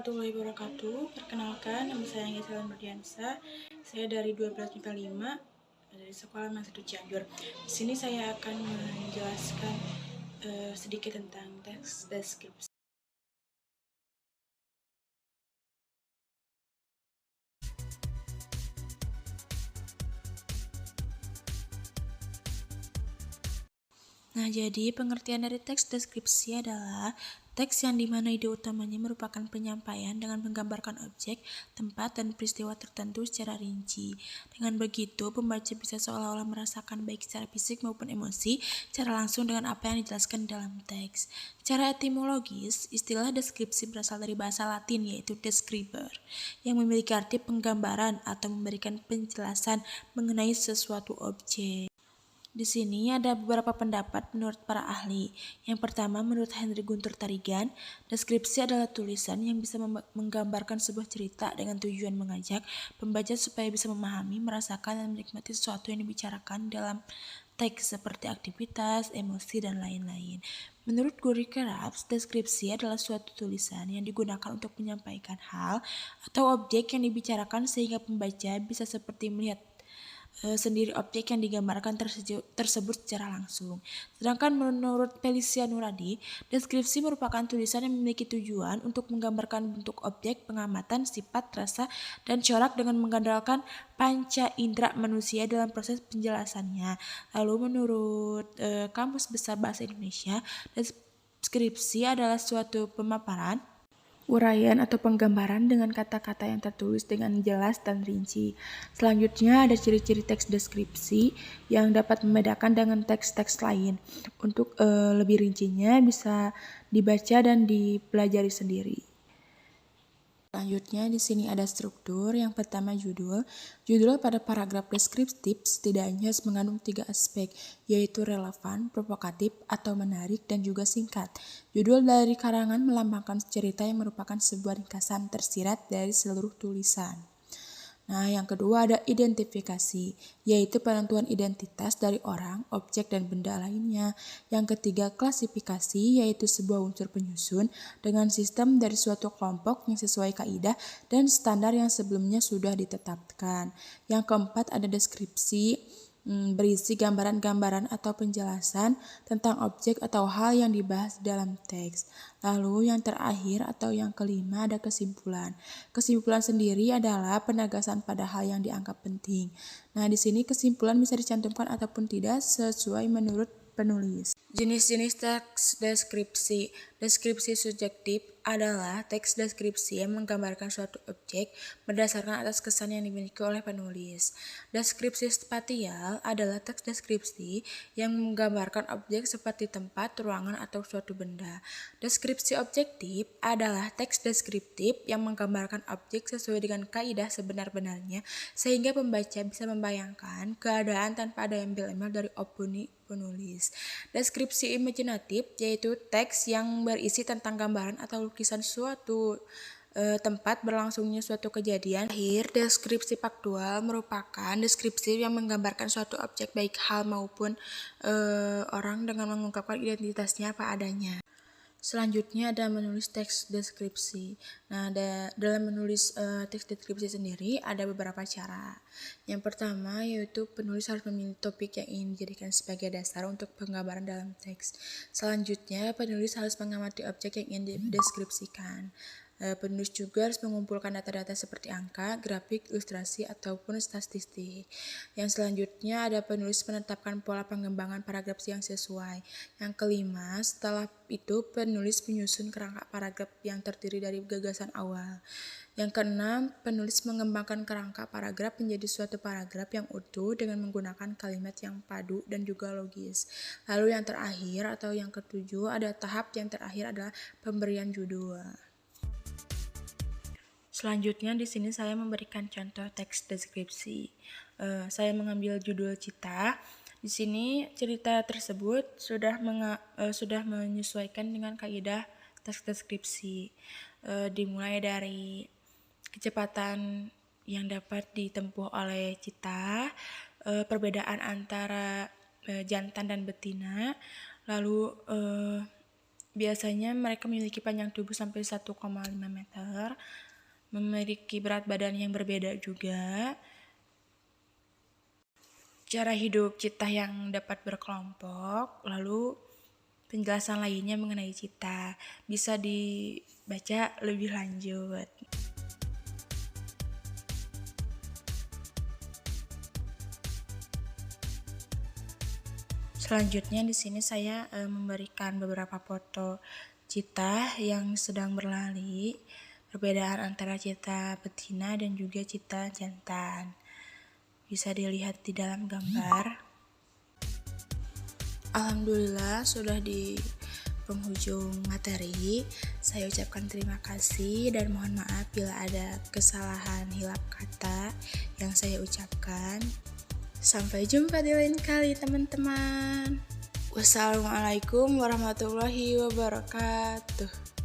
warahmatullahi wabarakatuh. Perkenalkan, nama saya Angga Nurdiansa. Saya dari 12 MIPA 5 dari Sekolah Menengah 1 Cianjur. Di sini saya akan menjelaskan sedikit tentang teks deskripsi. Nah, jadi pengertian dari teks deskripsi adalah teks yang dimana ide utamanya merupakan penyampaian dengan menggambarkan objek, tempat, dan peristiwa tertentu secara rinci. Dengan begitu, pembaca bisa seolah-olah merasakan baik secara fisik maupun emosi secara langsung dengan apa yang dijelaskan dalam teks. Secara etimologis, istilah deskripsi berasal dari bahasa Latin yaitu describer, yang memiliki arti penggambaran atau memberikan penjelasan mengenai sesuatu objek. Di sini ada beberapa pendapat menurut para ahli. Yang pertama, menurut Henry Guntur Tarigan, deskripsi adalah tulisan yang bisa menggambarkan sebuah cerita dengan tujuan mengajak pembaca supaya bisa memahami, merasakan, dan menikmati sesuatu yang dibicarakan dalam teks seperti aktivitas, emosi, dan lain-lain. Menurut Guri Keraps, deskripsi adalah suatu tulisan yang digunakan untuk menyampaikan hal atau objek yang dibicarakan sehingga pembaca bisa seperti melihat sendiri objek yang digambarkan tersebut secara langsung. Sedangkan menurut Felicia Nuradi, deskripsi merupakan tulisan yang memiliki tujuan untuk menggambarkan bentuk objek, pengamatan, sifat, rasa, dan corak dengan mengandalkan panca indera manusia dalam proses penjelasannya. Lalu menurut Kamus Besar Bahasa Indonesia, deskripsi adalah suatu pemaparan, uraian atau penggambaran dengan kata-kata yang tertulis dengan jelas dan rinci. Selanjutnya ada ciri-ciri teks deskripsi yang dapat membedakan dengan teks-teks lain. Untuk lebih rincinya bisa dibaca dan dipelajari sendiri. Selanjutnya di sini ada struktur. Yang pertama judul. Judul pada paragraf deskriptif setidaknya harus mengandung 3 aspek, yaitu relevan, provokatif, atau menarik, dan juga singkat. Judul dari karangan melambangkan cerita yang merupakan sebuah ringkasan tersirat dari seluruh tulisan. Nah, yang kedua ada identifikasi, yaitu penentuan identitas dari orang, objek, dan benda lainnya. Yang ketiga klasifikasi, yaitu sebuah unsur penyusun dengan sistem dari suatu kelompok yang sesuai kaidah dan standar yang sebelumnya sudah ditetapkan. Yang keempat ada deskripsi, berisi gambaran-gambaran atau penjelasan tentang objek atau hal yang dibahas dalam teks. Lalu yang terakhir atau yang kelima ada kesimpulan. Kesimpulan sendiri adalah penegasan pada hal yang dianggap penting. Nah, di sini kesimpulan bisa dicantumkan ataupun tidak sesuai menurut penulis. Jenis-jenis teks deskripsi. Deskripsi subjektif adalah teks deskripsi yang menggambarkan suatu objek berdasarkan atas kesan yang dimiliki oleh penulis. Deskripsi spatial adalah teks deskripsi yang menggambarkan objek seperti tempat, ruangan, atau suatu benda. Deskripsi objektif adalah teks deskriptif yang menggambarkan objek sesuai dengan kaidah sebenar-benarnya sehingga pembaca bisa membayangkan keadaan tanpa ada embel-embel dari opini penulis. Deskripsi imajinatif yaitu teks yang berisi tentang gambaran atau lukisan suatu tempat berlangsungnya suatu kejadian. Akhir, deskripsi faktual merupakan deskripsi yang menggambarkan suatu objek baik hal maupun orang dengan mengungkapkan identitasnya apa adanya. Selanjutnya ada menulis teks deskripsi. Nah, dalam menulis teks deskripsi sendiri ada beberapa cara. Yang pertama yaitu penulis harus memilih topik yang ingin dijadikan sebagai dasar untuk penggambaran dalam teks. Selanjutnya, penulis harus mengamati objek yang ingin dideskripsikan. Penulis juga harus mengumpulkan data-data seperti angka, grafik, ilustrasi, ataupun statistik. Yang selanjutnya ada penulis menetapkan pola pengembangan paragraf yang sesuai. Yang kelima, setelah itu penulis menyusun kerangka paragraf yang terdiri dari gagasan awal. Yang keenam, penulis mengembangkan kerangka paragraf menjadi suatu paragraf yang utuh dengan menggunakan kalimat yang padu dan juga logis. Lalu yang terakhir atau yang ketujuh ada tahap yang terakhir adalah pemberian judul. Selanjutnya di sini saya memberikan contoh teks deskripsi. Saya mengambil judul Cita. Di sini cerita tersebut sudah menyesuaikan dengan kaidah teks deskripsi. Dimulai dari kecepatan yang dapat ditempuh oleh Cita, perbedaan antara jantan dan betina, lalu Biasanya mereka memiliki panjang tubuh sampai 1,5 meter, memiliki berat badan yang berbeda juga. Cara hidup citah yang dapat berkelompok, lalu penjelasan lainnya mengenai citah bisa dibaca lebih lanjut. Selanjutnya di sini saya memberikan beberapa foto citah yang sedang berlari, perbedaan antara citah betina dan juga citah jantan. Bisa dilihat di dalam gambar. Alhamdulillah sudah di penghujung materi. Saya ucapkan terima kasih dan mohon maaf bila ada kesalahan hilap kata yang saya ucapkan. Sampai jumpa di lain kali teman-teman. Wassalamualaikum warahmatullahi wabarakatuh.